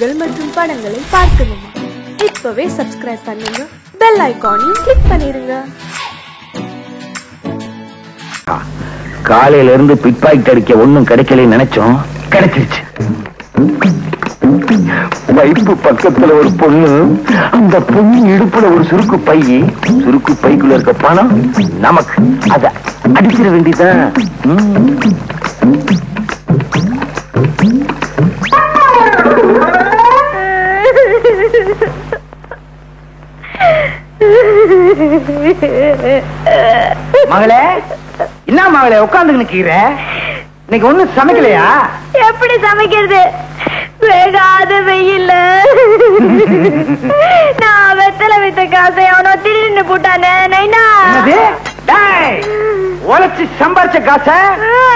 நிகழ்ச்சிகள் மற்றும் படங்களை பார்க்கணுமா? இப்பவே சப்ஸ்கிரைப் பண்ணுங்க, பெல் ஐகானையும் கிளிக் பண்ணிருங்க. காலையில இருந்து பிட் பாக்கெட் அடிக்க ஒண்ணும் கிடைக்கல நினைச்சோம், கிடைச்சிருச்சு. வைப்பு பக்கத்துல ஒரு பொண்ணு, அந்த பொண்ணு இடுப்புல ஒரு சுருக்கு பை, சுருக்கு பைக்குள்ள இருக்க பணம் நமக்கு. அத அடிச்சிட வேண்டியதான். மகளே, என்ன மகளே உட்கார்ந்து நிக்கிற? இன்னைக்கு ஒண்ணும் சமைக்கலையா? எப்படி சமைக்கிறது? வேகாத வெயில்ல நான் வெத்தலை வித்த காசை அவனோ திருடின்னு போட்டானே. நைனா, உழைச்சு சம்பாரிச்ச காசை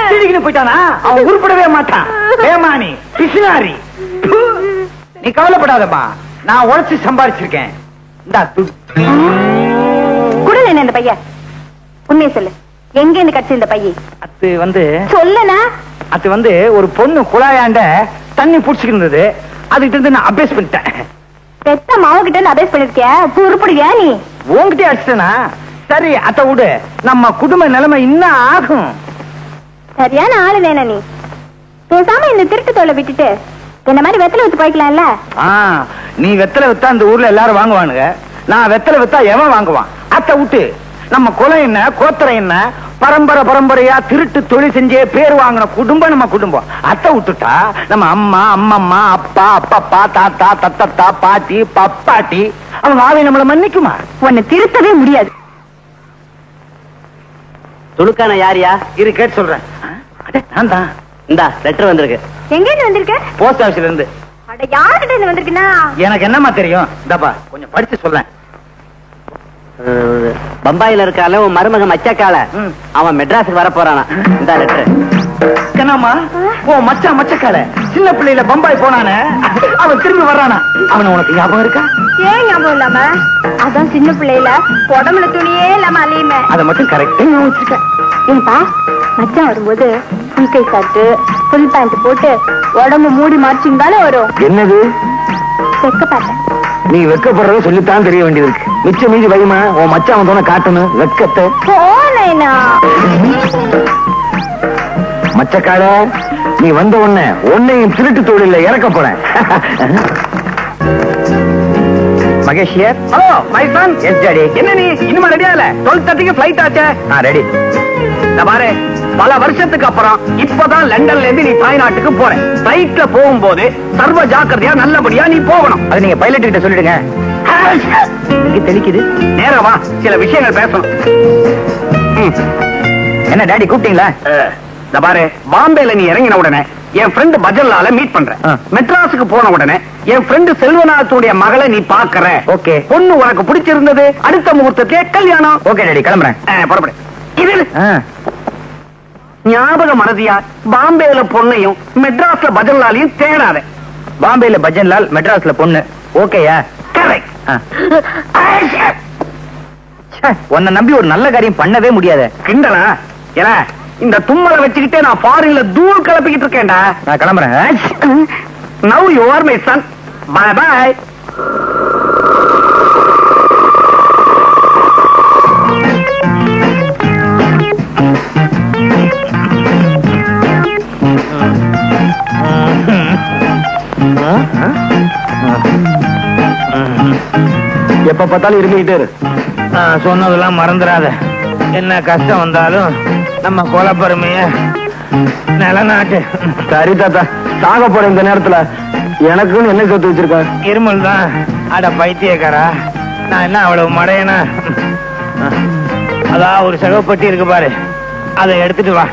திருடிக்கிட்டு போயிட்டானா? அவன் உருப்படவே மாட்டான். ஏமானி பிசினாரி. நீ கவலைப்படாதம்மா, நான் உழைச்சு சம்பாரிச்சிருக்கேன். குடல என்ன இந்த பையன்? உண்மையை சொல்லு, எங்க இருந்து கட்சி இந்த பைய? அது வந்து சொல்லனா? அது வந்து ஒரு பொண்ணு குழாயாண்ட தண்ணி புடிச்சுக்கிட்டு அதுகிட்ட இருந்து நான் அபேஸ் பண்ணிட்டேன். பெத்த மாவகிட்ட இருந்து அபேஸ் பண்ணிருக்கிய, உருப்படுவியா நீ? உங்ககிட்ட அடிச்சனா? சரி அத விடு, நம்ம குடும்ப நிலைமை இன்னும் ஆகும். சரியான ஆளு வேணா நீ. பேசாம இந்த திருட்டு தோலை விட்டுட்டு என்ன மாதிரி வெத்தலை வித்து போய்க்கலாம்ல? நீ வெத்தலை வித்தா அந்த ஊர்ல எல்லாரும் வாங்குவானுங்க, நான் வெத்தலை வித்தா எவன் வாங்குவான்? அத விட்டு நம்ம குலம் என்ன, கோத்திரம் என்ன, பரம்பரை பரம்பரையா திருட்டு தொழில் செஞ்சே பேர் வாங்கின குடும்பம் நம்ம குடும்பம். அத்தை விட்டுட்டா நம்ம அம்மா, அம்மம்மா, அப்பா, அப்பப்பா, தாத்தா, தத்தத்தா, பாட்டி, பப்பாட்டி, அவங்க ஆவி நம்மளை மன்னிக்குமா? உன்னை திருத்தவே முடியாது. துணுக்கான யாரியா? இரு கேட்டு சொல்றேன். நான் தான். இந்த லெட்டர் வந்திருக்கு. எங்க இருந்து வந்திருக்க? போஸ்ட் ஆபீஸ்ல இருந்து. அட, யார்கிட்ட இருந்து வந்திருக்குன்னா? எனக்கு என்னமா தெரியும்? இந்தப்பா கொஞ்சம் படிச்சு சொல்றேன். பம்பாயில இருக்கால உன் மருமக மச்சக்கால, அவன் மெட்ராஸுக்கு வர போறானா. இந்த லெட்டர். என்னம்மா உன் மச்சான் மச்சக்கால சின்ன பிள்ளையில பம்பாய் போனானே, அவன் திரும்பி வர்றானா? அவன் உனக்கு ஞாபகம் இருக்கா? ஏன் ஞாபகம் இல்லாம? அதான் சின்ன பிள்ளையில உடம்புல துணியே இல்லாம அலையுமே. அதை மட்டும் கரெக்டா வச்சிருக்கேன். ஏன்பா மச்சான் வரும்போது ஃபுல் கை ஷர்ட், ஃபுல் பேண்ட் போட்டு உடம்பு மூடி மார்ச்சிங்கால வரும். என்னது வெக்க பார்த்தேன். நீ வெக்கப்படுறத சொல்லித்தான் தெரிய வேண்டியது இருக்கு. மிச்சம் மீதி வைமா, உன் மச்சான் வந்தோன்னு காட்டணும் வெக்கத்தை. போனேனா மச்சக்கால, நீ வந்த உடனே உன்னையும் திருட்டு தொழில இறக்க போறேன். Mahesh here. Hello my son. Yes daddy. என்ன நீ இன்னும் ரெடியா இல்ல? 12:30க்கு ஃளைட் ஆச்சே. ரெடி. பாரு, பல வருஷத்துக்கு அப்புறம் இப்பதான் லண்டன்ல இருந்து நீ தாய்நாட்டுக்கு போற. ஃளைட்ல போகும்போது சர்வ ஜாக்கிரதையா நல்லபடியா நீ போகணும். அது நீங்க பைலட் கிட்ட சொல்லிடுங்க. தெளிக்குது. நேரமா சில விஷயங்கள் பேசணும். என்ன டாடி கூப்பிட்டீங்களா? பாரு, பாம்பேல நீ இறங்கின உடனே என் ஃப்ரெண்ட் பஜல்லால மீட் பண்ற. மெட்ராஸுக்கு போன உடனே என் ஃப்ரெண்ட் செல்வநாதத்துடைய மகளை நீ பாக்குற. ஓகே. பொண்ணு உனக்கு பிடிச்சிருந்தது. அடுத்த முகூர்த்தத்திலே கல்யாணம். ஓகே டாடி, கிளம்புறேன். புறப்படு. இது ஞாபகம் மறதியா, பாம்பேல பொண்ணையும் மெட்ராஸ்ல பஜன்லாலையும் தேடாத. பாம்பேல பஜன்லால், மெட்ராஸ்ல பொண்ணு. ஓகேயா? கரெக்ட். உன்னை நம்பி ஒரு நல்ல காரியம் பண்ணவே முடியாது. கிண்டலா? ஏன்னா இந்த தும்மலை வச்சுக்கிட்டே நான் ஃபாரின்ல தூள் கிளப்பிக்கிட்டு இருக்கேன்டா. நான் கிளம்புறேன். Now you are my son. Bye bye. எப்ப பார்த்தாலும் இருந்துகிட்டே இரு. சொன்னதெல்லாம் மறந்துடாத. என்ன கஷ்டம் வந்தாலும் நம்ம கொலப்பெருமைய நிலநாட்டு. சரி தாத்தா, சாக போற இந்த நேரத்துல எனக்குன்னு என்ன சொத்து வச்சிருக்க? இருமல் தான். அட பைத்தியக்காரா, நான் என்ன அவ்வளவு மடையனா? அதான் ஒரு சகப்பட்டி இருக்கு பாரு, அதை எடுத்துட்டு வா.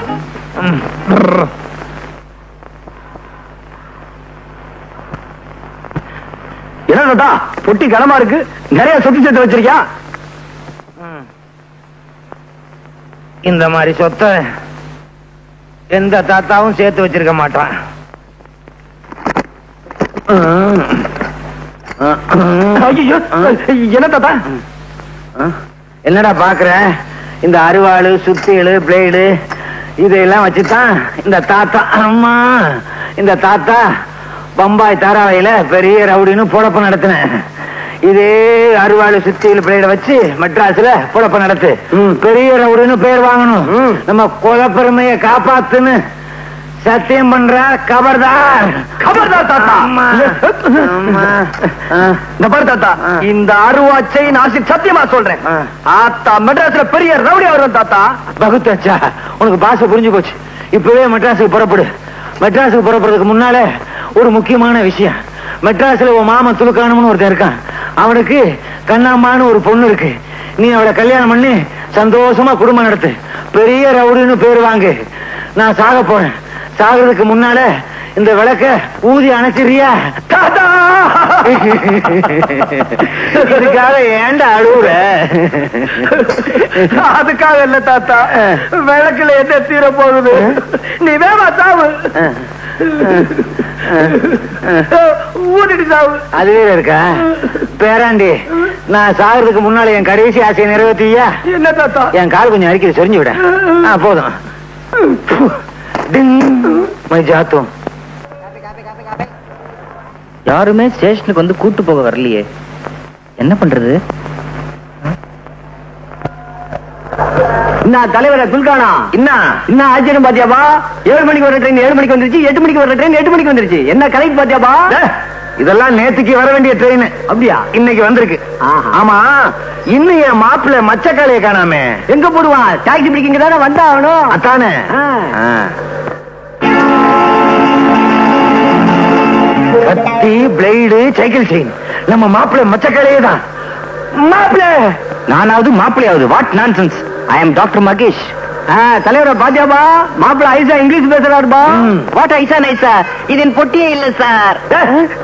என்ன தாத்தா, பொட்டி கனமா இருக்கு, நிறைய சொத்து சேர்த்து வச்சிருக்கியா? இந்த மாதிரி சொத்தை எந்த தாத்தாவும் சேர்த்து வச்சிருக்க மாட்டான். என்ன தாத்தா? என்னடா பாக்குற? இந்த அருவாளு, சுத்தியலு, பிளேடு இதெல்லாம் வச்சுதான் இந்த தாத்தா, அம்மா இந்த தாத்தா பம்பாய் தாராவையில பெரிய ரவுடின்னு பொழப்பு நடத்தினேன். இதே அறுவாள் சுத்தியில் பிள்ளைட வச்சு மெட்ராஸ்ல பொழப்பு நடத்து. பெரிய ரவுடின்னு பேர் வாங்கணும். நம்ம குலப்பெருமையை காப்பாத்துன்னு சத்தியம் பண்ற. கபர்தார் கபர்தார் தாத்தா. இந்த பாரு தாத்தா, இந்த அருவாச்சை நாசி சத்தியமா சொல்றேன். ஆத்தா மெட்ராஸ்ல பெரிய ரவுடி வருவேன் தாத்தா. பகுத்தாச்சா, உனக்கு பாச புரிஞ்சு போச்சு. இப்பவே மெட்ராஸுக்கு புறப்படு. மெட்ராஸுக்கு புறப்படுறதுக்கு முன்னால ஒரு முக்கியமான விஷயம். மெட்ராஸ்ல உன் மாமன் துலுக்கானம்னு ஒருத்தன் இருக்கான். அவனுக்கு கண்ணாம்மான்னு ஒரு பொண்ணு இருக்கு. நீ அவளை கல்யாணம் பண்ணி சந்தோஷமா குடும்பம் நடத்து. பெரிய ரவுடின்னு பேர் வாங்கு. நான் சாக போறேன். சாகிறதுக்கு முன்னால இந்த விளக்க ஊதி அணைச்சிரியா? தாத்தா, இதுக்காக ஏண்டா அழுவுற? அதுக்காக இல்ல தாத்தா, விளக்குல என்ன தீர போகுது? நீ வேமா சாவு. ஊதிட்டு சாவு. அதுவே இருக்கா பேராண்டி? நான் சாகிறதுக்கு முன்னால என் கடைசி ஆசையை நிறைவேற்றியா? என்ன தாத்தா? என் கால் கொஞ்சம் அரிக்கிறது சொரிஞ்சு விட. போதும். யாருமே ஸ்டேஷனுக்கு வந்து கூட்டு போக வரலையே, என்ன பண்றது? என்ன தலைவர துல்கானா? என்ன ஆச்சரியம் பாத்தியாபா? 7 மணிக்கு வர ட்ரெயின் 7 மணிக்கு வந்துருச்சு. 8 மணிக்கு வர ட்ரெயின் 8 மணிக்கு வந்துருச்சு. என்ன கலெக்ட் பாத்தியாபா? இதெல்லாம் நேத்துக்கு வர வேண்டிய ட்ரெயின். அப்படியா? இன்னைக்கு வந்திருக்கு. ஆமா, இன்னும் என் மாப்பிள்ள மச்சக்காலைய காணாமே. எங்க போடுவான்? டாக்ஸி பிடிக்கிங்க தானே வந்தா ஆகணும். அதானே. கத்தி, பிளேடு, சைக்கிள் செயின். நம்ம மாப்பிள்ள மச்சக்காலையே தான். மாப்பிள்ள நானாவது மாப்பிள்ளையாவது? What nonsense. I am doctor Mahesh. தலைவர பாத்தியாபா? மாப்பிள்ள ஐசா இங்கிலீஷ் பேசுறாருப்பா. வாட் ஐசா நைசா? இதன் பொட்டியே இல்ல சார்.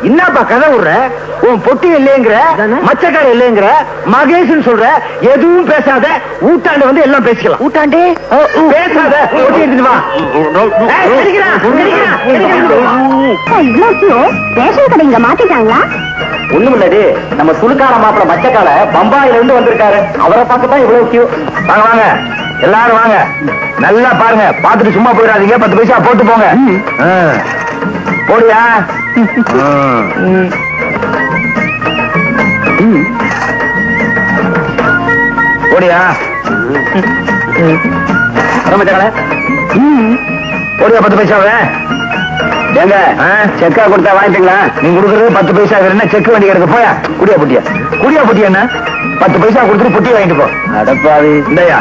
என்னப்பா கதை விடுற? உன் பொட்டி இல்லைங்கிற, மச்சக்கார இல்லைங்கிற, மகேஷ் சொல்ற. எதுவும் பேசாத. ஊட்டாண்டு வந்து எல்லாம் பேசிக்கலாம். ஊட்டாண்டே பேசாத. பொட்டி எடுத்துட்டு வா. ரேஷன் கடை இங்க மாத்திட்டாங்களா? ஒண்ணும் இல்லது, நம்ம சுழுக்கார மாப்பிள்ள மச்சக்கால பம்பாயில இருந்து வந்திருக்காரு. அவரை பார்க்கத்தான் இவ்வளவு கியூ. வாங்க வாங்க எல்லாரும் வாங்க. நல்லா பாருங்க, பாத்துட்டு சும்மா போயிடாதீங்க. 10 பைசா போட்டு போங்க. போடியா? போடியா? மச்சக்கால போடியா 10 பைசாவை. ஏங்க செக்கா கொடுத்தா வாங்கிட்டீங்களா? நீங்க கொடுக்கறது 10 பைசா. என்ன செக் வண்டி கிடக்கு? போயா குடியா புட்டியா. குடியா புட்டியா என்ன? 10 பைசா கொடுத்துட்டு புட்டி வாங்கிட்டு போ. அடப்பாவி. இந்தயா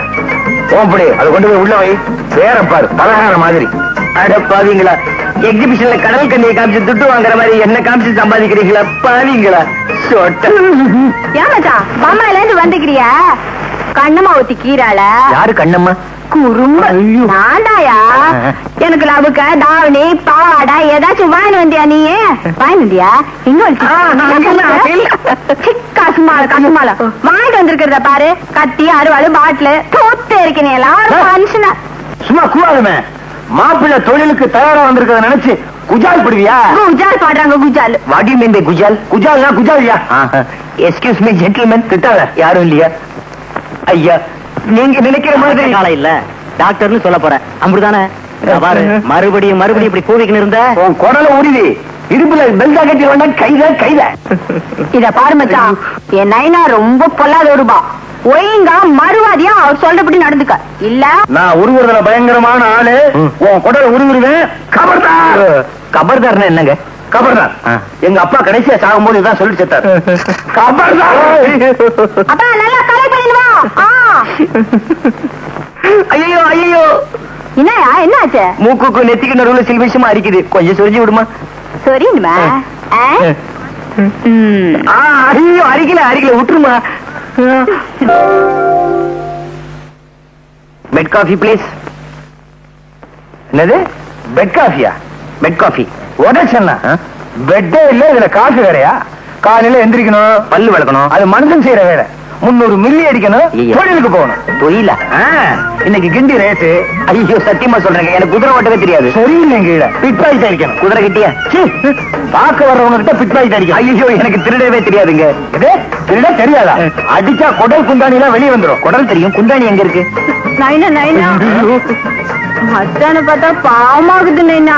போம்படி, அதை கொண்டு போய் உள்ள வை. பேரப்பாரு பலகார மாதிரி. அடப்பாவீங்களா, எக்ஸிபிஷன்ல கடல் கண்ணியை காமிச்சு துட்டு வாங்குற மாதிரி என்ன காமிச்சு சம்பாதிக்கிறீங்களா பாவீங்களா? ஏமாச்சா பம்பாயில இருந்து வந்துக்கிறியா? கண்ணம்மா ஊத்தி கீரால. யாரு கண்ணம்மா? நான்டாயா. எனக்கு லவுக்க தாவணி பாவாடா ஏதாச்சும் வாங்கி வந்தியா? நீ வாங்கி வந்தியா? கசுமால வாங்கிட்டு வந்திருக்கிறத பாரு. கத்தி, அறுவாள், பாட்டிலு தூத்து இருக்கீங்க மனுஷனா. சும்மா கூடாதுமே. மாப்பிள்ளை தொழிலுக்கு தயாரா வந்திருக்கிறத நினைச்சு குஜால் படுவியா? குஜால் பாடுறாங்க. குஜால் வாடி மீன் குஜால்? குஜால்னா குஜாலியா? Excuse me gentleman. திட்டாத. யாரும் இல்லையா? ஐயா, நீங்க நினைக்கிற மாதிரி காலம் இல்ல. டாக்டர்னு சொல்ல போறேன். அப்படிதானே? பாரு, மறுபடியும் மறுபடியும் இப்படி கூவிக்கின்னு இருந்த உன் குடல உரிதி. இருப்புல பெல்டா கட்டி வேண்டாம். கைத இத பாரு மச்சான், என் நைனா ரொம்ப பொல்லாத ஒருபா. ஒழுங்கா மறுவாதியா அவர் சொல்றபடி நடந்துக்க. இல்ல நான் உருவுறதுல பயங்கரமான ஆளு. உன் குடல உருவிடுவேன். கபர்தார். கபர்தார்னா என்னங்க? கபர்தார் எங்க அப்பா கடைசியா சாகும்போது இதான் சொல்லி செத்தார். கபர்தார். அப்பா நல்லா கலை பண்ணிடுவா. ஐயோ ஐயோ, என்னயா என்னாச்சு? மூக்குக்கு நெத்திக்கு நடுவுல சில்விஷமா அரிக்குது. கொஞ்சம் சொரிஞ்சு விடுமா? சொரியுமா? ஐயோ, அரிக்கல விட்டுருமா. Bed coffee please. என்னது பெட் காஃபியா? பெட் காஃபி உடச்சா? பெட்டே இல்ல, இதுல காஃபி வேறையா? காலையில எந்திரிக்கணும், பல்லு விளக்கணும். அது மனுஷன் செய்யற வேலை. 300 மில்லி அடிக்கணும். தொழிலுக்கு போகணும். தொழில இன்னைக்கு கிண்டி ரேட்டு. ஐயோ சத்தியமா சொல்றேன், எனக்கு குதிரை ஓட்டவே தெரியாது. சரியில்லைங்க. பிட் பாய்ஸ் அடிக்கணும். குதிரை கிட்டியா? பார்க்க வர்றவங்க கிட்ட பிட் பாய்ஸ் அடிக்கணும். ஐயோ எனக்கு திருடவே தெரியாதுங்க. திருட தெரியாதா? அடிச்சா குடல் குந்தாணி எல்லாம் வெளியே வந்துடும். குடல் தெரியும், குந்தாணி எங்க இருக்கு? மச்சான பார்த்தா பாவமாகுது நைனா.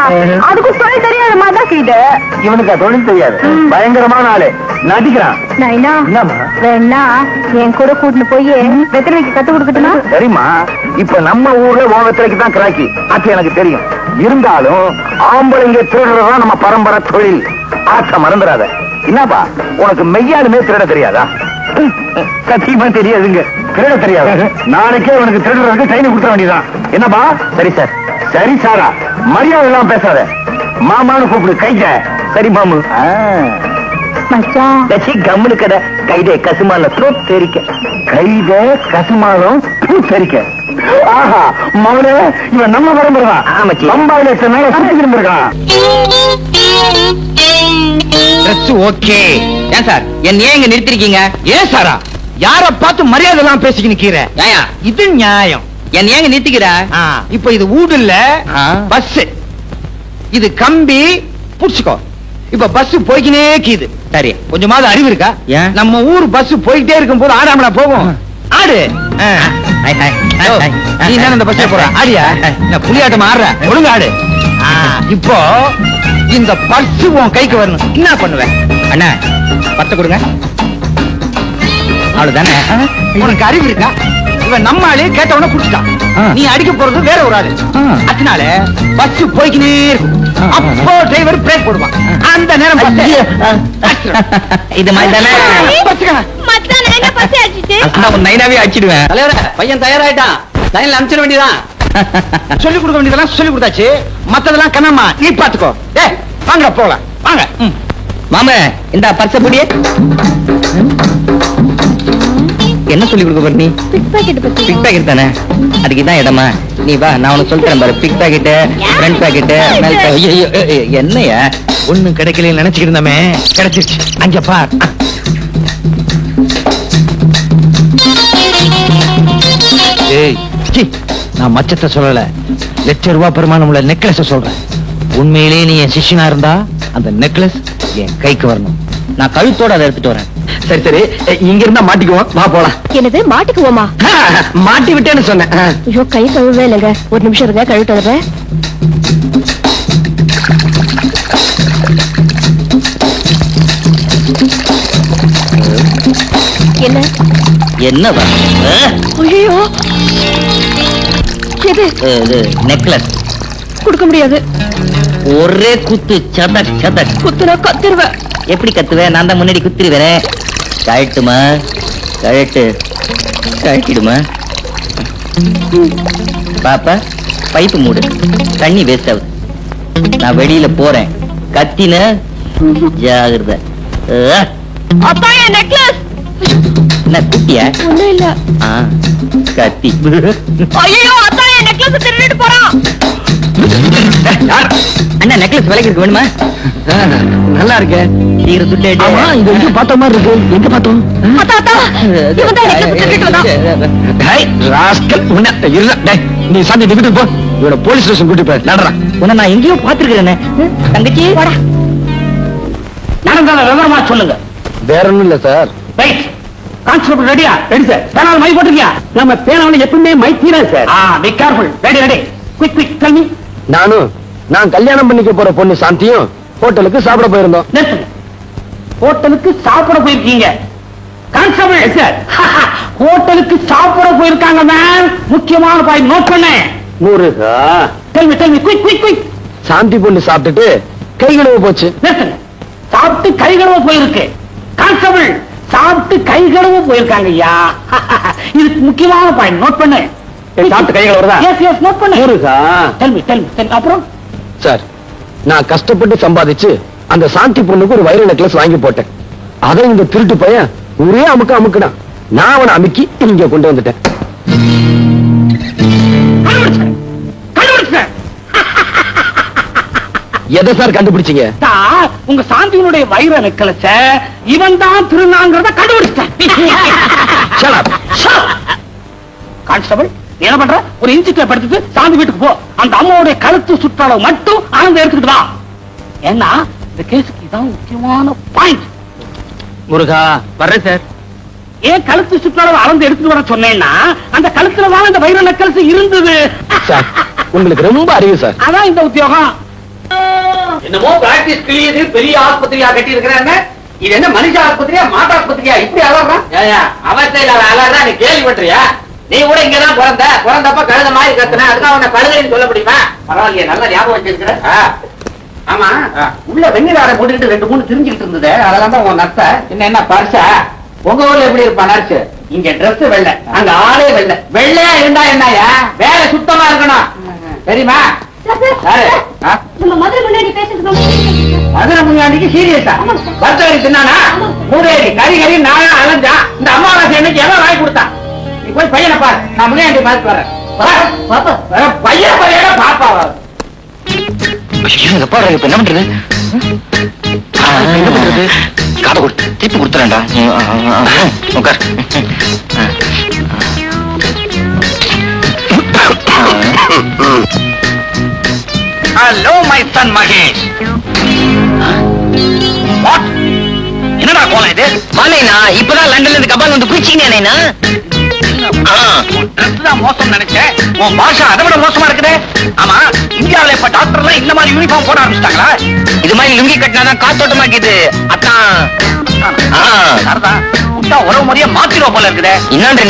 அதுக்கு சொல்லி தெரியாத மாதிரி தான் கீது. இவனுக்கு தொழில் தெரியாது, பயங்கரமான ஆளு, நடிக்கிறான். நைனா வேணா என் கூட கூட்டிட்டு போய் வெத்தலைக்கு கத்து கொடுக்கட்டுமா? சரிம்மா, இப்ப நம்ம ஊர்ல ஓகத்திலைக்கு தான் கிராக்கி, அது எனக்கு தெரியும். இருந்தாலும் ஆம்பளைங்க திருடுறதுதான் நம்ம பரம்பரை தொழில். ஆச்ச மறந்துடாத. என்னப்பா உனக்கு மெய்யாலுமே திருட தெரியாதா? சத்தியமா தெரியாதுங்க. திருட தெரியாது. நாளைக்கே உனக்கு திருடுறதுக்கு ட்ரைனிங் கொடுக்க வேண்டியதான். என்னப்பா? சரி சார். சரி சாரா, மரியாதை எல்லாம் பேசாத. மாமான்னு கூப்பிடு. கைத. சரி மாமு. மச்சான் கம்முனு கடை. கைதே கசுமால தூத் தெரிக்க. கைதே கசுமாலும் தூத் தெரிக்க. ஆஹா மௌனே, இவன் நம்ம பரம்பரைதான். பம்பாயில சுத்தி இருந்திருக்கான். ஓகே. ஏன் சார் என்ன இங்க நிறுத்திருக்கீங்க? ஏன் சாரா யார பார்த்து மரியாதை எல்லாம் பேசிக்க நிக்கிற? இது நியாயம். என்ன ஏங்க நிறுத்திக்கிற? இப்ப இது ஊடு இல்ல, பஸ். இது கம்பி புடிச்சுக்கோ. இப்ப பஸ் போய்க்கினே கீது. சரி, கொஞ்சமாவது அறிவு இருக்கா? நம்ம ஊர் பஸ் போய்கிட்டே இருக்கும் போது ஆடாமலா போகும்? ஆடு. நீ என்ன இந்த பஸ்ல போற? ஆடியா? புலியாட்டம் ஆடுற? ஒழுங்கு ஆடு. இப்போ இந்த பர்ஸ் உன் கைக்கு வரணும். என்ன பண்ணுவேன்? அண்ணா பத்த கொடுங்க. அவ்வளவுதானே? உனக்கு அறிவு இருக்கா? இவன் நம்ம ஆளு கேட்டவன குடிச்சிட்டான். நீ அடிக்க போறது வேற ஒரு ஆளு. அதனால பஸ் போய்க்கினே இருக்கும். அப்போ டிரைவர் பிரேக் போடுவான். அந்த நேரம் இது மாதிரி தானே நைனாவே அடிச்சிடுவேன். பையன் தயாராயிட்டான். லைன்ல அனுப்பிச்சிட வேண்டியதான். சொல்லிக் கொடுக்க வேண்டியதெல்லாம் சொல்லி கொடுத்தாச்சு. மத்ததெல்லாம் கண்ணம்மா நீ பாத்துக்கோ. வாங்க போலாம். வாங்க மாமா, இந்த பர்ச புடியே. என்ன சொல்லி கொடுக்க போற நீ? பிக் பாக்கெட் தானே? அதுக்கு தான் இடமா? நீ வா, நான் உனக்கு சொல்றேன் பாரு. பிக் பாக்கெட், ஃப்ரண்ட் பாக்கெட், என்னையா ஒண்ணும் கிடைக்கல நினைச்சுக்கிட்டு இருந்தமே, கிடைச்சிருச்சு. அங்க பார். ஏய், நான் மச்சத்தை சொல்லல, ₹1,00,000 பெருமானம் உள்ள நெக்லஸ் சொல்றேன். உண்மையிலேயே நீ என் சிஷ்யனா இருந்தா அந்த நெக்லஸ் என் கைக்கு வரணும். நான் கழுத்தோட அதை எடுத்துட்டு வரேன். சரி சரி, இங்க இருந்தா மாட்டிக்குவோம். வா போலாம். என்னது மாட்டிக்குவோமா? மாட்டி விட்டேன்னு சொன்னேன். ஐயோ, கை கழுவே இல்லைங்க. ஒரு நிமிஷம் இருங்க, கழுவிட்டு வரேன். என்ன என்னவா? ஐயோ, எது? நெக்லஸ் கொடுக்க முடியாது. ஒரே குத்து, சதக் சதக். குத்துனா கத்திருவேன். எப்படி கத்துவேன்? நான் தான் முன்னாடி குத்திருவேன். கழட்டுமா? கழட்டு. கழட்டிடுமா? பாப்பா, பைப்பு மூடு. தண்ணி வேஸ்ட் ஆகுது. நான் வெளியில போறேன். கத்தின ஜாகிரதை. அப்பா, என் நெக்லஸ். என்ன குட்டியா? ஒண்ணும் இல்ல. கத்தி. ஐயோ, அப்பா, என் நெக்லஸ் திருடிட்டு போறான். அண்ணா, நெக்லஸ் விலைக்கு இருக்கு, வேணுமா? நல்லா இருக்கு. சீக்கிரம் சுட்டு. இது எங்க பார்த்த மாதிரி இருக்கு. எங்க பார்த்தோம்? நீ சாந்தி வீட்டுக்கு போ. இவட போலீஸ் ஸ்டேஷன் கூட்டி போய் நடறா. உன்னை நான் எங்கேயோ பாத்துருக்கிறேன். தங்கச்சி நடந்தாலும் சொல்லுங்க. வேற ஒண்ணும் இல்ல சார். கான்ஸ்டபிள் ரெடியா? Ready sir. பேனால மை போட்டிருக்கியா? நம்ம பேனால எப்பவுமே மை தீரா sir. Be careful. Ready ready. Quick quick tell me. நான் கல்யாணம் பண்ணிக்க போற பொண்ணு சாந்தியும் ஹோட்டலுக்கு சாப்பிட போயிருந்தோம். ஹோட்டலுக்கு சாப்பிட போயிருக்கீங்க? கான்ஸ்டபிள் சார், ஹோட்டலுக்கு சாப்பிட போயிருக்காங்க மேம். முக்கியமான பாயிண்ட் நோட் பண்ணேன். முருகா, tell me quick quick quick. Shanti பொண்ணு சாப்பிட்டுட்டு கை கழுவ போச்சு. சாப்பிட்டு கை கழுவ போயிருக்கு. கான்ஸ்டபிள், சாப்பிட்டு கை கழுவ போயிருக்காங்க ஐயா. இதுக்கு முக்கியமான பாயிண்ட் நோட் பண்ணு. சாப்பிட்டு கை கழுவுறதா? எஸ் எஸ், நோட் பண்ணு. முருகா, டெல் மீ. அப்புறம் சார், நான் கஷ்டப்பட்டு சம்பாதிச்சு அந்த சாந்தி பொண்ணுக்கு ஒரு வைர நெக்லஸ் வாங்கி போட்டேன். அதை இந்த திருட்டு பையன் ஒரே அமுக்குனா நான் அவனை அமுக்கி இங்க கொண்டு வந்துட்டேன். எதை சார் கண்டுபிடிச்சீங்க? உங்க சாந்தியினுடைய வைர நெக்லஸ இவன் தான் திருநாங்கிறத கண்டுபிடிச்சேன். கான்ஸ்டபிள், என்ன பண்ற? ஒரு இன்சிட்ட படுத்துட்டு சாந்தி வீட்டுக்கு போ. அந்த அம்மாவுடைய கழுத்து சுற்றளவு மட்டும் ஆனந்த எடுத்துக்கிட்டு வா. ஏன்னா இந்த கேஸுக்கு இதான் முக்கியமான பாயிண்ட். முருகா, வர்றேன் சார். ஏன் கழுத்து சுற்றளவு அளந்து எடுத்துட்டு வர சொன்னேன்னா அந்த கழுத்துல தான் அந்த வைர நெக்லஸ் இருந்தது. உங்களுக்கு ரொம்ப அறிவு சார். அதான் இந்த உத்தியோகம். என்னமோ பிராக்டிஸ் கிளியது பெரிய ஆஸ்பத்திரியா கட்டி இருக்கிறாங்க. இது என்ன மனுஷ ஆஸ்பத்திரியா மாட்டு ஆஸ்பத்திரியா இப்படி அலறான்? அவத்தையில அலறா நீ கேள்விப்பட்டியா? நீ கூட இங்கதான் பிறந்தப்ப கழுத மாதிரி கத்துன, அதுதான் உன்னை கழுதைன்னு சொல்ல முடியுமா? பரவாயில்லையே, நல்லா ஞாபகம் வச்சிருக்கிற. ஆமா, உள்ள வெண்ணிலாரை போட்டுக்கிட்டு 2-3 திரிஞ்சுக்கிட்டு இருந்தது, அதெல்லாம் தான் உன் நர்ஸ. என்ன பர்சா? உங்க ஊர்ல எப்படி இருப்பா நர்ஸ்? இங்க டிரெஸ் வெள்ளை, அங்க ஆளே வெள்ளை. வெள்ளையா இருந்தா என்னயா? வேலை சுத்தமா இருக்கணும், தெரியுமா? மதுரை முன்னாடிக்கு சீரியஸா வர்த்தகரி தின்னானா? மூதேவி கறி கறி நானா அலைஞ்சா? இந்த அம்மாவாசை அன்னைக்கு எவன் வாங்கி கொடுத்தான்? நீ போய் பையனை பாரு, நான் முன்னாடி பார்த்து வரேன். பையன் பையனா பாப்பாவா? என்ன பண்றது? என்ன பண்றது? காதை கொடுத்து திருப்பி கொடுத்துறேன்டா. உட்கார். Hello my son Mahesh. What? என்னடா கோலம் இது? மாலைனா இப்பதான் லண்டன்ல இருந்து கபால் வந்து குளிச்சீங்க. மோசம் நினைச்சேன், உன் பாஷா அதை விட மோசமா இருக்குது. ஆமா, இந்தியாவில இப்ப டாக்டர்லாம் இந்த மாதிரி யூனிஃபார்ம் போட ஆரம்பிச்சிட்டாங்களா? இது மாதிரி லுங்கி கட்டினாதான் காத்தோட்டமாக்கிது. அத்தான் உறவு முறைய மாத்திரம் போல இருக்குது. என்னன்ற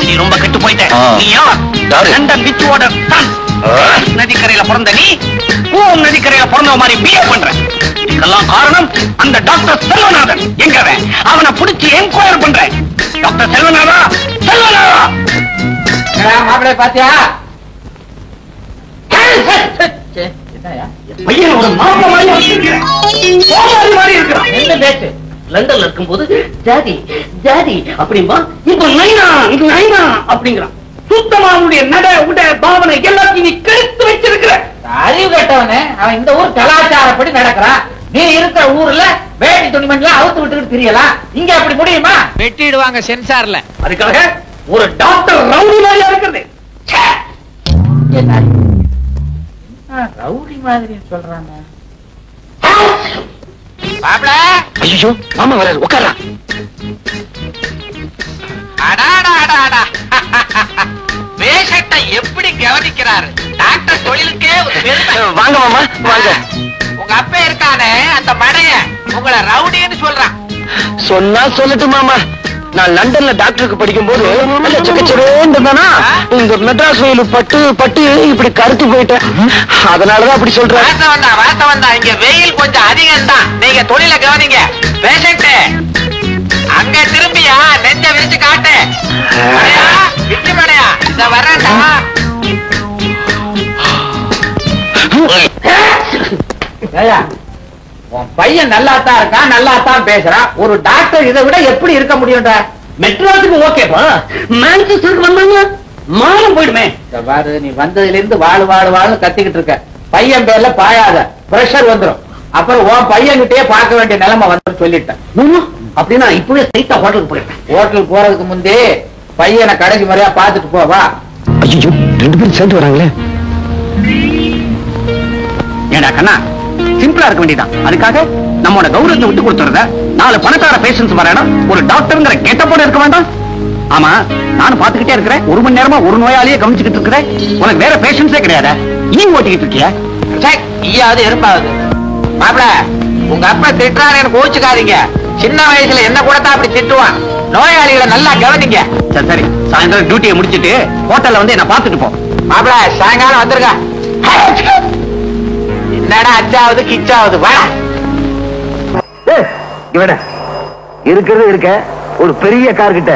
நீ ரொம்ப கெட்டு போயிட்ட. நீயா லண்டன் விச்சோட சன். நதிக்கரையில பிறந்த நீ பூம் நதிக்கரையில பிறந்த மாதிரி பிஹேவ் பண்ற. இதுக்கெல்லாம் காரணம் அந்த டாக்டர் செல்வநாதன். எங்கவன்? அவனை பிடிச்சி என்கொயர் பண்றேன். டாக்டர் செல்வநாதா, செல்வநாதா மாப்பிள்ளை பாத்தியா? பையன் ஒரு மாப்பிள்ளை மாதிரி இருக்கிறான். என்ன பேச்சு? லண்டன்ல இருக்கும்போது ஜாதி ஜாதி அப்படிம்பா, இப்ப நைனா இது நைனா அப்படிங்கிறான். சுத்தமா அவனுடைய நட உட பாவனை எல்லாத்தையும் நீ கெடுத்து வச்சிருக்கிற. அறிவு கேட்டவனே, அவன் இந்த ஊர் கலாச்சாரப்படி நடக்கிறான். நீ இருக்கிற ஊர்ல வேட்டி துணிமணிலாம் அவுத்து விட்டுக்கிட்டு தெரியலாம். இங்க அப்படி முடியுமா? வெட்டிடுவாங்க சென்சார்ல. அதுக்காக ஒரு டாக்டர் ரவுடி மாதிரியா இருக்கிறது. ரவுடி மாதிரி சொல்றாங்க. ஐயோ மாமா வர உட்காரா. பேஷண்ட்டை எப்படி கவனிக்கிறாரு டாக்டர்? தொழிலுக்கே வாங்க மாமா வாங்க. உங்க அப்பா இருக்கானே அந்த மடைய உங்களை ரவுடின்னு சொல்றான். சொன்னா சொல்லட்டு மாமா. நான் லண்டன்ல டாக்டருக்கு படிக்கும் போது இந்த மெட்ராஸ் வெயில் பட்டு பட்டு இப்படி கருத்து போயிட்டேன். அதனாலதான் அப்படி சொல்றேன். வாசம் தான். இங்க வெயில் கொஞ்சம் அதிகம் தான். நீங்க தொழில கவனிங்க. பேஷண்ட் அங்க திரும்பியா நெஞ்ச விரிச்சு காட்டு. விட்டு மடையா இந்த வரேன்டா. உன் பையன் நல்லா தான் இருக்கான், நல்லா தான் பேசுறான். ஒரு டாக்டர் இதை விட எப்படி இருக்க முடியும்டா? மெட்ராஸுக்கு ஓகேப்பா, மான்செஸ்டருக்கு வந்தாங்க மானம் போயிடுமே. பாரு, நீ வந்ததுல இருந்து வாழு வாழு வாழு கத்திக்கிட்டு இருக்க. பையன் பேர்ல பாயாத, பிரஷர் வந்துடும். அப்புறம் உன் பையன் கிட்டே பார்க்க வேண்டிய நிலைமை வந்து சொல்லிட்டேன். அப்படின்னா இப்பவே சைட்டா ஹோட்டலுக்கு போயிட்டேன். ஹோட்டலுக்கு போறதுக்கு முந்தே பையனை கடைசி முறையா பார்த்துட்டு போவா. ஐயோ 2 பேரும் சேர்ந்து வராங்களே. ஏடா கண்ணா, சிம்பிளா இருக்க வேண்டியதான். அதுக்காக நம்மோட கௌரவத்தை விட்டு கொடுத்துறத 4 பணக்கார பேஷன்ஸ் வரணும் ஒரு டாக்டர்ங்கிற கெட்டப்போட இருக்க வேண்டாம். ஆமா, நானும் பாத்துக்கிட்டே இருக்கிறேன். 1 மணி நேரமா ஒரு நோயாளியே கவனிச்சுக்கிட்டு இருக்கிறேன். உனக்கு வேற பேஷன்ஸே கிடையாது. நீ ஓட்டிக்கிட்டு இருக்கியா? ஈயாவது எறும்பாவது. மாப்பிள, உங்க அப்பா திட்டுறாரு, எனக்கு கோச்சுக்காதீங்க. சின்ன வயசுல என்ன கூட தான் அப்படி திட்டுவான். நோயாளிகளை நல்லா கவனிங்க. சரி சரி, சாயந்தரம் டியூட்டியை முடிச்சிட்டு ஹோட்டல்ல வந்து என்ன பாத்துட்டு போ. மாப்பிள, சாயங்காலம் வந்துருங்க. என்னடா அச்சாவது கிச்சாவது? வா இவட இருக்கிறது இருக்க ஒரு பெரிய கார் கிட்ட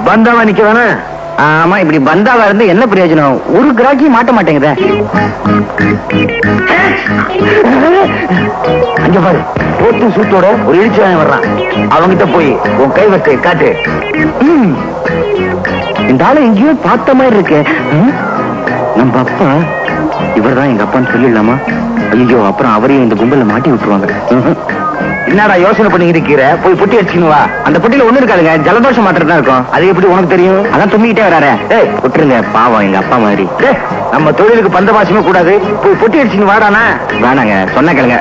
பந்தாவா நிக்க வேணா. ஆமா, இப்படி பந்தாவா இருந்து என்ன பிரயோஜனம்? ஒரு கிராக்கி மாட்ட மாட்டேங்குத. அங்க பாரு, போட்டு சூட்டோட ஒரு இடிச்சு வர்றான். அவங்கிட்ட போய் உன் கை வச்சு காட்டு. இந்த ஆளு எங்கேயோ பார்த்த மாதிரி இருக்கு. நம்ம அப்பா இவர்தான் எங்க அப்பான்னு சொல்லிடலாமா? ஐயோ, அப்புறம் அவரையும் இந்த கும்பல மாட்டி விட்டுருவாங்க. என்னடா யோசனை பண்ணி இருக்கிற? போய் பொட்டி அடிச்சுன்னு வா. அந்த பொட்டியில ஒண்ணு இருக்காதுங்க, ஜலதோஷம் மாத்திரம் தான் இருக்கும். அது எப்படி உனக்கு தெரியும்? அதான் தும்பிக்கிட்டே வராரு. ஏய் விட்டுருங்க, பாவம் எங்க அப்பா மாதிரி. நம்ம தொழிலுக்கு பந்த பாசமே கூடாது. போய் பொட்டி அடிச்சுன்னு வாடானா. வேணாங்க, சொன்ன கேளுங்க.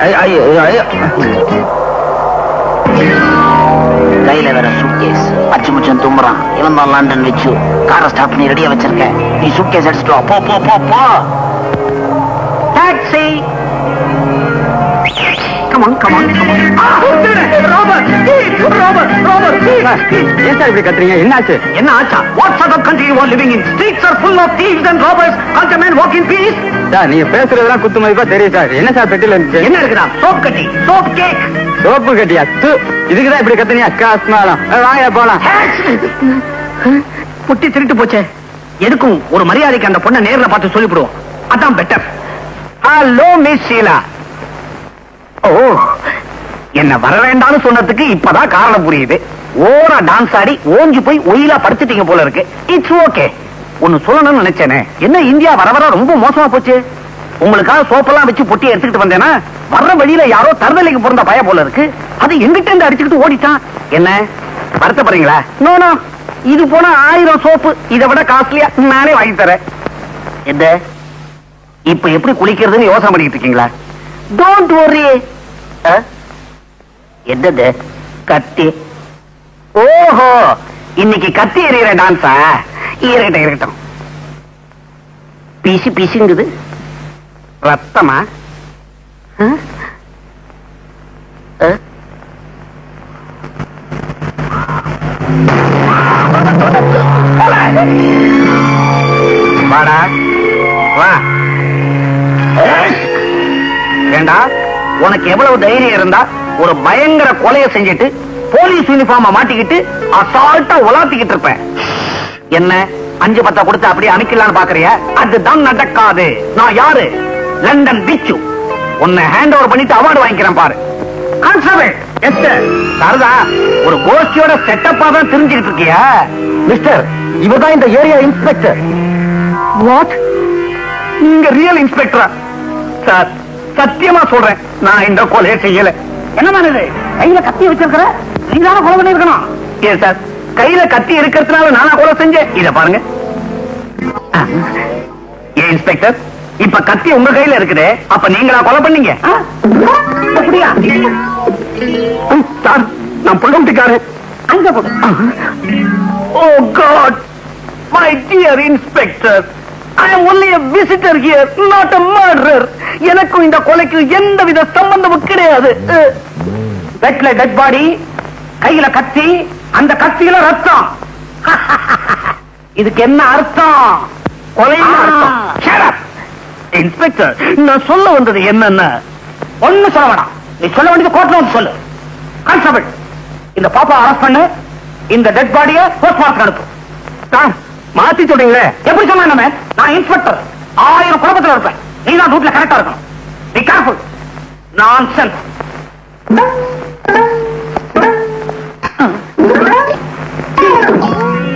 கையில வேற சூட்கேஸ் அச்சு முச்சம் தும்புறான். இவன் தான் லண்டன் வச்சு காரை ஸ்டாப் பண்ணி ரெடியா வச்சிருக்கேன். நீ சூட்கேஸ் அடிச்சுட்டு வா. போ போ போ போ. Taxi. Come on, come on, come on. Robert, Robert, Robert. ஏன் சார் இப்படி கத்துறீங்க? என்னாச்சு? என்ன ஆச்சா? What sort of country you are living in? Streets are full of thieves and robbers. Can't a man walk in peace? Sir நீங்க பேசுறதெல்லாம் குத்து மதிப்பா தெரியும் சார். என்ன சார் பெட்டில இருந்துச்சு? என்ன இருக்குதா? சோப் கட்டி, சோப் கேக். சோப்பு கட்டியா? இதுக்குதான் இப்படி கத்துனியா? காசுனாலும் வாங்க போலாம். புட்டி திருட்டு போச்சே. எதுக்கும் ஒரு மரியாதைக்கு அந்த பொண்ணை நேர்ல பார்த்து சொல்லிவிடுவோம். அதான் பெட்டர். Hello miss Sheela. ஓ, என்ன வர வேண்டாம்னு சொன்னதுக்கு இப்பதான் காரணம் புரியுது. ஓரா டான்ஸ் ஆடி ஓஞ்சி போய் ஒயிலா படுத்துட்டீங்க போல இருக்கு. It's okay. ஒன்னு சொல்லணும்னு நினைச்சேனே. என்ன இந்தியா வர வர ரொம்ப மோசமா போச்சு. உங்களுக்காக சோப்பெல்லாம் வச்சு பொட்டி எடுத்துக்கிட்டு வந்தேன்னா வர்ற வழியில யாரோ தருதலைக்கு பிறந்த பய போல இருக்கு. அது எங்கிட்ட இருந்து அடிச்சுக்கிட்டு ஓடிட்டான். என்ன வருத்தப்படுறீங்களா? நோ நோ, இது போனா 1000 சோப்பு இதை விட காஸ்ட்லியா நானே வாங்கி தரேன். என்ன இப்ப எப்படி குளிக்கிறதுன்னு யோசனை பண்ணிட்டு இருக்கீங்களா? Don't worry. என்னது கத்தி? ஓஹோ, இன்னைக்கு கத்தி எறிகிற டான்ஸா? இருக்கட்டும் இருக்கட்டும். பீசி பீசிங்குது. ரத்தமா? வாடா வா. ஏண்டா, உனக்கு எவ்வளவு தைரியம் இருந்தா ஒரு பயங்கர கொலையை செஞ்சுட்டு போலீஸ் யூனிஃபார்ம மாட்டிக்கிட்டு அசால்ட்டா உலாத்திக்கிட்டு இருப்பேன். என்ன 5-10 கொடுத்து அப்படியே அனுக்கலான்னு பாக்குறியா? அதுதான் நடக்காது. நான் யாரு? லண்டன் பிச்சு. உன்னை ஹேண்ட் ஓவர் பண்ணிட்டு அவார்டு வாங்கிக்கிறேன் பாரு. கான்ஸ்டபிள் எஸ்டர் சாரதா, ஒரு கோஷ்டியோட செட்டப்பா தான் தெரிஞ்சுக்கிட்டு இருக்கியா? மிஸ்டர், இவதான் இந்த ஏரியா இன்ஸ்பெக்டர். வாட்? நீங்க ரியல் இன்ஸ்பெக்டரா? சார் சத்தியமா சொல்றேன், நான் இந்த கொலையை செய்யல. என்ன இது கையில கத்தி வச்சிருக்கிற? நீதான கொலை பண்ணிருக்கணும். ஏன் சார், கையில கத்தி இருக்கிறதுனால நானா கொலை செஞ்சேன்? இத பாருங்க. ஏன் இன்ஸ்பெக்டர், இப்ப கத்தி உங்க கையில இருக்குது, அப்ப நீங்களா கொலை பண்ணீங்க? அப்படியா? சார், நான் புள்ளம்பிக்காரு. அங்க போடு. Oh god, my dear inspector, I am only a visitor here, not a murderer. எனக்கும் இந்த கொலைக்கு எந்தவித சம்பந்தமும் கிடையாது. பெட்ல டெட் பாடி, கையில கத்தி, அந்த கத்தியில ரத்தம். இதுக்கு என்ன அர்த்தம்? கொலையின் அர்த்தம். Shut up. இன்ஸ்பெக்டர், நான் சொல்ல வந்தது என்னன்னா, ஒண்ணு சொல்ல வேணாம். நீ சொல்ல வேண்டியது கோர்ட்ல வந்து சொல்லு. கான்ஸ்டபிள், இந்த பாப்பா அரெஸ்ட் பண்ணு, இந்த டெட் பாடியை போஸ்ட்மார்ட்டம் அனுப்பு. சார், மாத்தி சொல்றீங்களே. எப்படி சொன்ன? நான் இன்ஸ்பெக்டர், 1000 குழப்பத்தில் இருப்பேன். நீ தான் ரூட்ல கரெக்டா இருக்கணும். Be careful. நான்சென்ஸ்.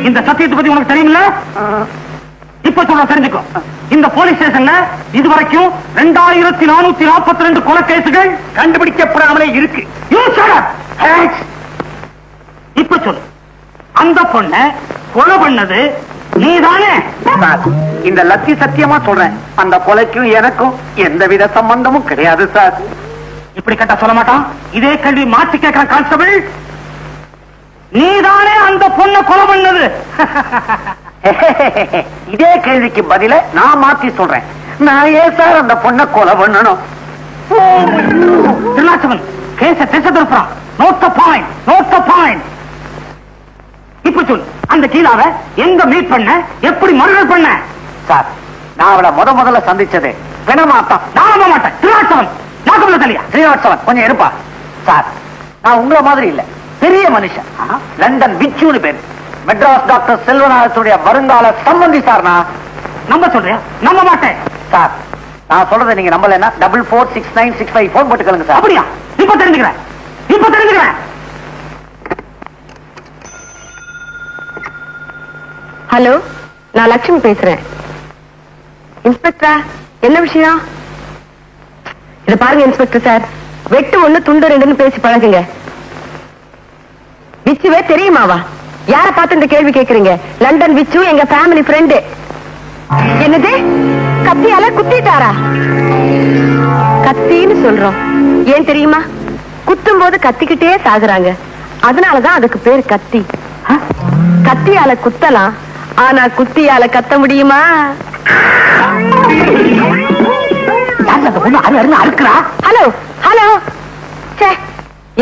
இந்த சத்தியத்தை பத்தி உனக்கு தெரியுமில்ல? இப்ப சொல்ல தெரிஞ்சுக்கோ. இந்த போலீஸ் ஸ்டேஷன்ல இதுவரைக்கும் 2442 கொலை கேசுகள் கண்டுபிடிக்கப்படாமலே இருக்கு. இப்ப சொல்லு, அந்த பொண்ணை கொலை பண்ணது நீதானே? இந்த லட்சி சத்தியமா சொல்றேன், அந்த கொலைக்கும் எனக்கும் எந்தவித சம்பந்தமும் கிடையாது சார். இப்படி கேட்டா சொல்ல மாட்டான். இதே கேள்வி மாற்றி கேட்கிற கான்ஸ்டபிள், நீதானே அந்த பொண்ணை கொலை பண்ணது? இதே கேள்விக்கு பதில நான் மாத்தி சொல்றேன். நான் ஏன் சார் அந்த பொண்ணை கொலை பண்ணணும்? திருநாச்சவன் கேச திசை திருப்புறான். Note the point, note the point. இப்ப சொல்லு, அந்த கீழாவை எங்க மீட் பண்ண, எப்படி மர்டர் பண்ண? சார், நான் அவளை முதல்ல சந்திச்சது பிணமாத்தான். நான் நம்ப மாட்டேன். திருநாச்சவன் நாகபுல தலையா? ஸ்ரீனிவாசவன் கொஞ்சம் இருப்பா. சார், நான் உங்களை மாதிரி இல்ல, பெரிய மனுஷன். லண்டன் பிச்சுன்னு பேரு. மெட்ராஸ் டாக்டர் செல்வநாதனுடைய வருங்கால சம்பந்தி சார். நான் நம்ப சொல்றேன். நம்ப மாட்டேன் சார். நான் சொல்றதை நீங்க நம்பலன்னா 446965 போன் போட்டுக்கலுங்க சார். அப்படியா? இப்ப தெரிஞ்சுக்கிறேன், இப்ப தெரிஞ்சுக்கிறேன். ஹலோ, நான் லட்சுமி பேசுறேன். இன்ஸ்பெக்டரா, என்ன விஷயம்? இத பாருங்க இன்ஸ்பெக்டர் சார், வெட்டு 1 துண்டு 2ன்னு பேசி பழகுங்க. விச்சுவே தெரியுமாவா? யார பார்த்து இந்த கேள்வி கேக்குறீங்க? லண்டன் விச்சு எங்க ஃபேமிலி ஃப்ரெண்டு. என்னது, கத்தியால குத்திட்டாரா? கத்தின்னு சொல்றோம், ஏன் தெரியுமா? குத்தும் போது கத்திக்கிட்டே சாகுறாங்க, அதனாலதான் அதுக்கு பேரு கத்தி. கத்தியால குத்தலாம், ஆனா குத்தியால கத்த முடியுமா? அந்த பொண்ணு அறுக்கிறா. ஹலோ ஹலோ,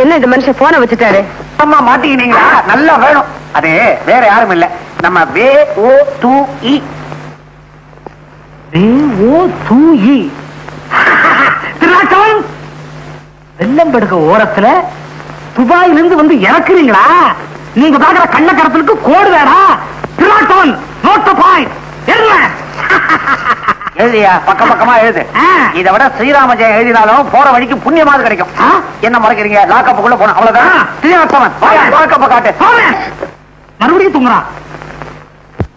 என்ன இந்த மனுஷன் போனை வச்சுட்டாரு? அம்மா மாட்டிக்கினீங்களா? நல்லா வேணும். அது வேற யாரும் இல்ல, நம்ம VO2E. VO2E திருநாட்டவன் வெள்ளம்பெடுக்க ஓரத்துல துபாயிலிருந்து வந்து இறக்குறீங்களா? நீங்க பாக்குற கள்ளக்கடத்தலுக்கு கோடு வேடா. திருநாட்டவன் நோட் பாயிண்ட் எழுதியா? பக்கம் பக்கமா எழுது. இதை விட ஸ்ரீராம ஜெயம் எழுதினாலும் போற வழிக்கு புண்ணியமாவது கிடைக்கும். என்ன மறைக்கிறீங்க? லாக்கப்புக்குள்ள போன அவ்வளவுதான். ஸ்ரீராமன் லாக்கப்ப காட்டு. மறுபடியும் தும்முறான்.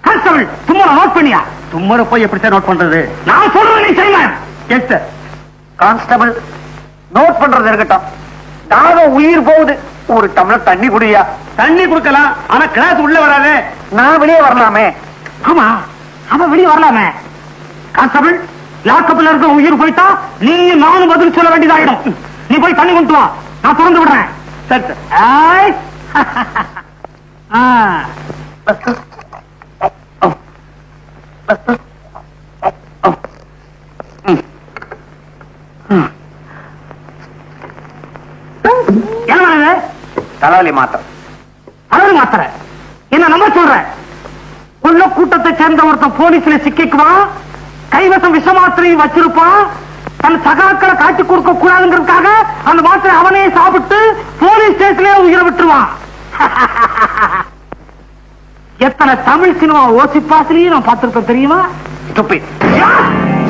கான்ஸ்டபிள் தும்முற நோட் பண்ணியா? தும்முற போய் எப்படி நோட் பண்றது? நான் சொல்றேன் செய்வேன். Yes sir. கான்ஸ்டபிள் நோட் பண்றது இருக்கட்டும், தாகம் உயிர் போகுது. ஒரு டம்ளர் தண்ணி குடியா? தண்ணி குடுக்கலாம், ஆனா கிளாஸ் உள்ள வராது. நான் வெளியே வரலாமே. ஆமா, அவன் வெளியே வரலாமே. கான்ஸ்டபிள் லாக்கப்ல இருக்க உயிர் போயிட்டா நீ நானும் பதில் சொல்ல வேண்டியதாயிடும். நீ போய் தண்ணி கொண்டு வா, நான் திறந்து விடுறேன். சரி சார். என்ன தலைவலி மாத்திரம். தலைவலி மாத்திர என்ன நம்பர் சொல்றேன்? உள்ள கூட்டத்தை சேர்ந்த ஒருத்தன் போலீஸ்ல சிக்கிக்குவான், கைவசம் விஷ மாத்திரையும் வச்சிருப்பான். தன் சகாக்களை காட்டி கொடுக்க கூடாதுங்கிறதுக்காக அந்த மாத்திரை அவனே சாப்பிட்டு போலீஸ் ஸ்டேஷன்ல உயிரை விட்டுருவான். எத்தனை தமிழ் சினிமா ஓசிப்பாசிலையும் நான் பார்த்திருப்பேன் தெரியுமா? Stupid.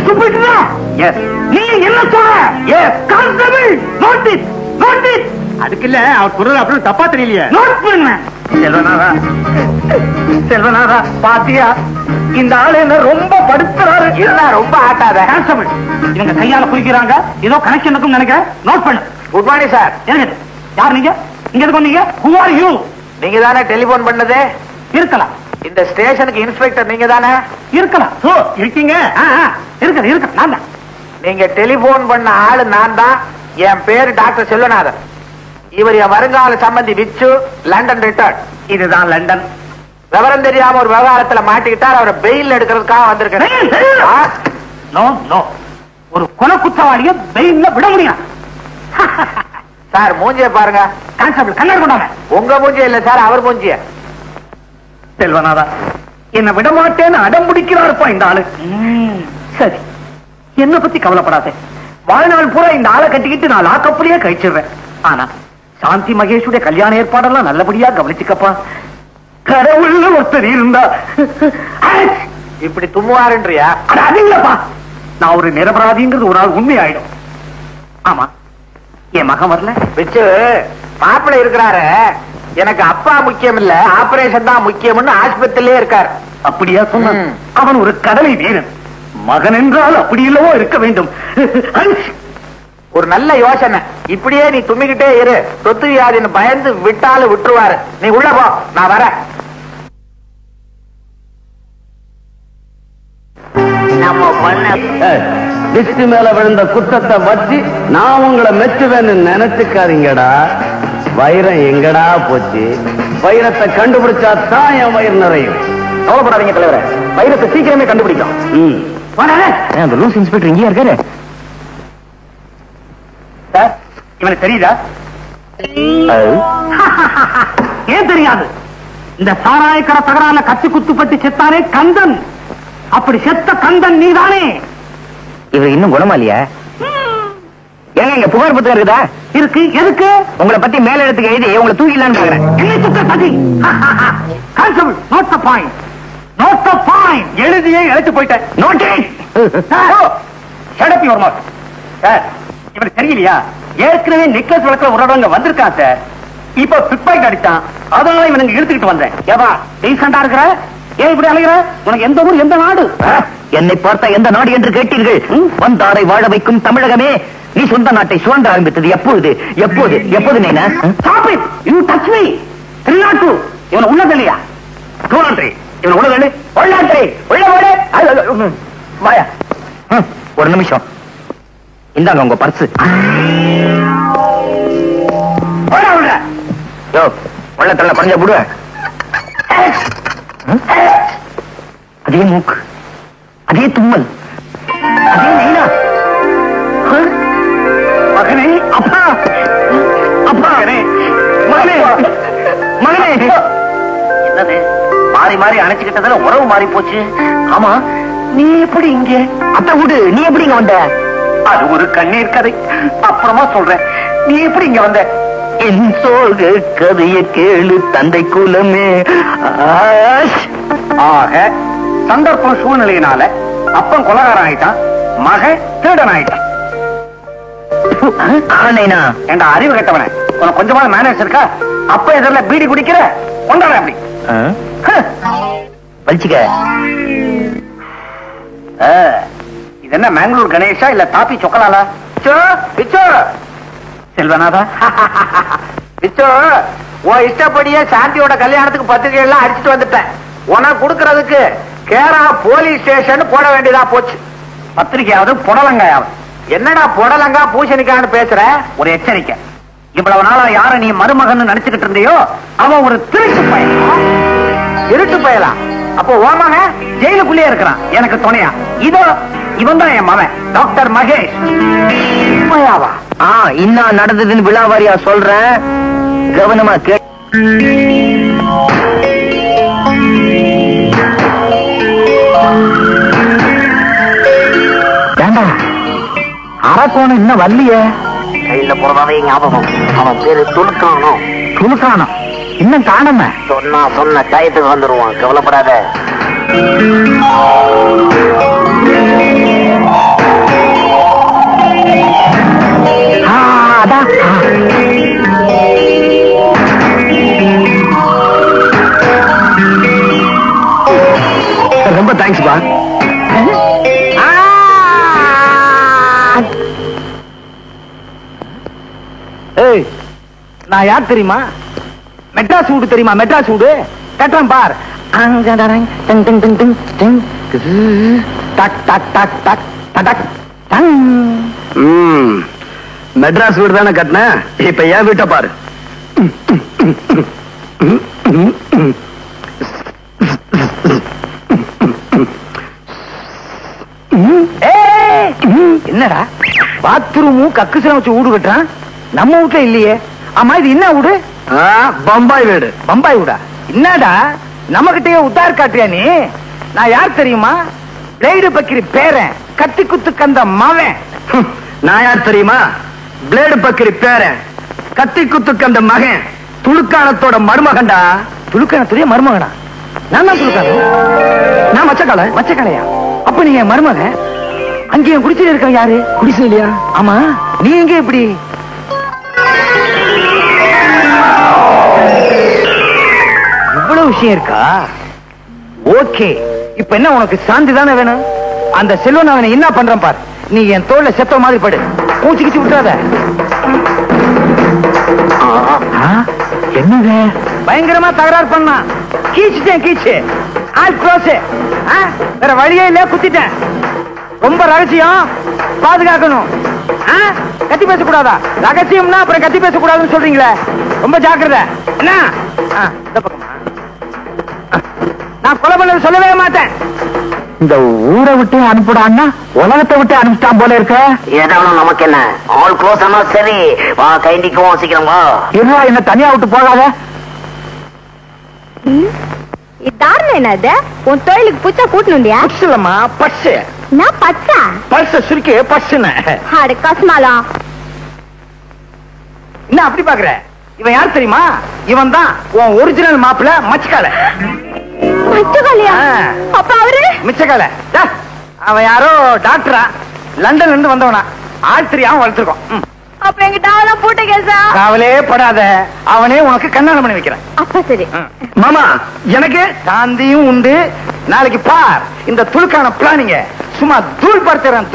Stupid னா? Yes. நீ என்ன சொல்ற? Yes. Constable note it, note it. அதுக்கு இல்ல, அவர் குரல் அப்படி தப்பா தெரியலையே. நோட் பண்ணு. செல்வனாரா, செல்வனாரா பாத்தியா? இந்த ஆளு என்ன ரொம்ப படுத்துறாரு. இல்ல ரொம்ப ஆட்டாத. கான்ஸ்டபிள் இவங்க கையால குடிக்கிறாங்க, ஏதோ கனெக்ஷன் இருக்கும் நினைக்கிறேன். நோட் பண்ணு. Good morning sir. எனக்கு யார் நீங்க? இங்க எதுக்கு வந்தீங்க? Who are you? நீங்க தானே டெலிபோன் பண்ணது? இருக்கலாம். இந்த ஸ்டேஷனுக்கு இன்ஸ்பெக்டர் நீங்க தானே? இருக்கலாம். ஓ இருக்கீங்க. இருக்க நான் தான். நீங்க டெலிபோன் பண்ண ஆளு நான் தான். என் பேரு டாக்டர் செல்வநாதன். இவர் என் வருங்கால சம்பந்தி விச்சு, லண்டன் ரிட்டர்ன். இதுதான் லண்டன். விவரம் தெரியாம ஒரு விவகாரத்துல மாட்டிக்கிட்டார். அவரை பெயில் எடுக்கிறதுக்காக வந்திருக்கேன். நோ நோ, ஒரு கொலை குற்றவாளிய பெயில்ல விட முடியும். சார் மூஞ்சிய பாருங்க. கான்ஸ்டபிள் கண்ணாடி கொண்டாங்க. உங்க மூஞ்சிய இல்ல சார், அவர் மூஞ்சிய. செல்வநாதா என்ன விட மாட்டேன்னு அடம் பிடிக்கிறாருப்பா இந்த ஆளு. சரி, என்ன பத்தி கவலைப்படாத. வாழ்நாள் பூரா இந்த ஆளை கட்டிக்கிட்டு நான் லாக்கப்புலயே கழிச்சிடுறேன். ஆனா சாந்தி மகேஷுடைய கல்யாண ஏற்பாடெல்லாம் நல்லபடியா கவனிச்சுக்கப்பா. கடவுள்னு ஒருத்தர் இருந்தா இப்படி தும்முவாருன்றியா? அது இல்லப்பா, நான் ஒரு நிரபராதிங்கிறது ஒரு நாள் உண்மை ஆயிடும். ஆமா, என் மகன் வரல. வச்சு மாப்பிள்ளை இருக்கிறாரு. எனக்கு அப்பா முக்கியம் இல்ல, ஆபரேஷன் தான் முக்கியம்னு ஆஸ்பத்திரியிலே இருக்காரு. அப்படியா சொன்ன? அவன் ஒரு கடலை வீரன். மகன் என்றால் அப்படி இல்லவோ இருக்க வேண்டும். ஒரு நல்ல யோசனை. இப்படியே நீ தும்மிக்கிட்டே இரு. சொத்து வியாதின்னு பயந்து விட்டாலும் விட்டுருவாரு. நீ உள்ள போ, நான் வரேன். நம்ம பண்ண டிஸ்டி மேல விழுந்த குற்றத்தை வச்சு நான் உங்களை மெச்சுவேன்னு நினைச்சுக்காதீங்கடா. வைரம் எங்கடா போச்சு? வைரத்தை கண்டுபிடிச்சா தான் என் வயிறு நிறையும். கவலைப்படாதீங்க தலைவரே, வைரத்தை சீக்கிரமே கண்டுபிடிக்கும். அந்த லூஸ் இன்ஸ்பெக்டர் இங்கேயா இருக்காரு? சார், இவனுக்கு தெரியுதா? ஏன் தெரியாது? இந்த சாராயக்கர தகரால கத்தி குத்துப்பட்டு செத்தானே கந்தன். அப்படி செத்த கந்தன் நீதானே? இவர் இன்னும் குணமா இல்லையா? ஏங்க இங்க புகார் புத்தகம் இருக்குதா? இருக்கு. எதுக்கு? உங்களை பத்தி மேல இடத்துக்கு எழுதி உங்களை தூக்கிடலான்னு பாக்குறேன். என்ன சுத்த சதி? Constable note the point, note the point. எழுதியே எழுத்து போயிட்டேன். Notice. Shut your mouth. Sir, இவனுக்கு தெரியலையா? ஏற்கனவே நெக்லஸ் வழக்குல ஒரு இடங்க வந்திருக்கான் சார். இப்ப பிக் பாக்கெட் அடிச்சான். அதனால இவனுக்கு இழுத்துக்கிட்டு வந்தேன். ஏவா டீசெண்டா இருக்கிற? ஏன் இப்படி அலைகிற? உனக்கு எந்த ஊர், எந்த நாடு? என்னை பார்த்த எந்த நாடு என்று கேட்டீர்கள்? வந்தாரை வாழ வைக்கும் தமிழகமே. நீ சொந்த நாட்டை சுரண்ட ஆரம்பித்தது எப்பொழுது? எப்போது? எப்போது? Neena stop it, you touch me. திருநாட்டு இவன் உள்ளது இல்லையா? டூ இவன் உள்ள உள்ளான்றி உள்ள ஓடு. வாயா. ஒரு நிமிஷம், இந்தாங்க உங்க பர்ஸ். யோ, உள்ளத்துல பஞ்ச புடுவ. அதே மூக்கு, அதே தும்மல், அதே நைனா. மாறி மாறி அணைச்சுக்கிட்டதுல உறவு மாறி போச்சு. ஆமா, நீ எப்படி இங்க? அத்தை விடு, நீ எப்படி இங்க வந்த? அது ஒரு கண்ணீர் கதை, அப்புறமா சொல்றேன். நீ எப்படி இங்க வந்த? என் சோழ கதைய கேளு தந்தை குலமே. ஆக சந்தர்ப்பம் சூழ்நிலையினால அப்பன் கொலகாரன் ஆயிட்டான், மகன் திருடன் ஆயிட்டான். என்ற அறிவு கட்டவன, உனக்கு கொஞ்சமான மேனேஜ் இருக்கா? அப்ப எதிரில் பீடி குடிக்கிற கொண்டாட அப்படி வலிச்சுக்க. இது என்ன மேங்களூர் கணேஷா இல்ல தாப்பி சொக்கலாலா? செல்வநாதா, பிச்சோ உன் இஷ்டப்படியே சாந்தியோட கல்யாணத்துக்கு பத்திரிகை எல்லாம் அடிச்சுட்டு வந்துட்டேன். உனக்கு கொடுக்கறதுக்கு கேரளா போலீஸ் ஸ்டேஷன் போட வேண்டியதா போச்சு. பத்திரிகையாவது புடலங்காயாவது. என்னடா புடலங்கா பூசணிக்கான்னு பேசுற? ஒரு எச்சரிக்கை, இவ்வளவு நாளா யார நீ மருமகன் நினைச்சுக்கிட்டு இருந்தியோ அவன் ஒரு திருட்டு பயன். திருட்டு பயலா? அப்போ ஓமான ஜெயிலுக்குள்ளே இருக்கிறான் எனக்கு துணையா. இதோ இவன் தான் என் மகன் டாக்டர் மகேஷ். உண்மையாவா? இன்னும் நடந்ததுன்னு விழாவாரியா சொல்றேன், கவனமா கே. அரக்கோணம் இன்னும் வரலையே. கையில போறதாவே ஞாபகம். அவன் பேரு துலுக்கானோ. துலுக்கானோ இன்னும் காணாம. சொன்ன டயத்துக்கு வந்துருவான், கவலைப்படாத. ரொம்ப தேங்க்ஸ் பா. நான் யார் தெரியுமா? மெட்ராஸ் வீடு தெரியுமா? மெட்ராஸ் வீடு கட்டுறேன் பார். மெட்ராஸ் வீடு தானே கட்டின, இப்ப ஏன் வீட்டை பாரு. என்னடா பாத்ரூமும் கக்குசலம் வச்சு வீடு கட்டுறான், நம்ம வீட்டுல இல்லையே. ஆமா, இது என்ன வீடு? பம்பாய் வீடு. பம்பாய் வீடா? என்னடா நம்ம கிட்டே உத்தார் காட்டுறியா நீ? நான் யார் தெரியுமா? பிளேடு பக்கிரி பேரன், கத்தி குத்து கந்த மவன். நான் யார் தெரியுமா? பிளேடு பக்கிரி பேரன், கத்தி குத்து கந்த மகன், துலுக்கானத்தோட மருமகன்டா. துலுக்கானத்துடைய மருமகனா? நான் தான் துலுக்கான. நான் மச்சக்கால. மச்சக்காலையா? அப்ப நீ என் மருமகன். அங்கே குடிசையில இருக்க யாரு? குடிசை இல்லையா? ஆமா, நீ எங்க இப்படி? இவ்வளவு விஷயம் இருக்கா? ஓகே, இப்ப என்ன உனக்கு சாந்தி தானே வேணும்? அந்த செல்வன் அவனை என்ன பண்றான் பார். நீ என் தோல்ல செத்த மாதிரி படு, மூச்சு கிச்சு விட்டுறாத. என்னங்க பயங்கரமா தகராறு பண்ணா, கீச்சுட்டேன். கீச்சு ஆல் க்ளோஸ். வேற வழியே இல்ல, குத்திட்டேன். ரொம்ப ரகசியம், பாதுகாக்கணும். கத்தி பேசக்கூடாதா? ரகசியம்னா அப்புறம் கத்தி பேசக்கூடாதுன்னு சொல்றீங்களே, ரொம்ப ஜாக்கிரதை. என்ன நான் கொலை பண்ணது சொல்லவே மாட்டேன். இந்த ஊரை விட்டு அனுப்பிடான்னா உலகத்தை விட்டு அனுப்பிட்டான் போல இருக்க. ஏதாவது நமக்கு என்ன, ஆல் க்ளோஸ் ஆனா சரி, வா கைண்டிக்குவோம், சீக்கிரம் வா. இருவா, என்ன தனியா விட்டு போகாத. இதாரணம் என்னது? உன் தொழிலுக்கு புச்சா கூட்டணுண்டியா? புச்சலம்மா, பர்ஸ். நான் பச்சா பர்ஸ் சுருக்கி பர்ஸ்னு. அட கஸ்மாலா, என்ன அப்படி பாக்குற? இவன் யார் தெரியுமா? இவன் தான் உன் ஒரிஜினல் மாப்பிள்ள மச்சக்கால. மச்சக்காலையா? அப்ப அவரு மிச்சக்கால. அவன் யாரோ டாக்டரா, லண்டன்ல இருந்து வந்தவனா. ஆழ்த்திரியாவும் வளர்த்துருக்கோம். அப்ப எங்க டாவெல்லாம் போட்ட கேசா? காவலே படாத, அவனே உனக்கு கல்யாணம் பண்ணி வைக்கிறேன். அப்ப சரி மாமா, எனக்கு சாந்தியும் உண்டு. நாளைக்கு பார் இந்த துலுக்கான பிளானிங்க சும்மா தூள் படுத்துறேன்.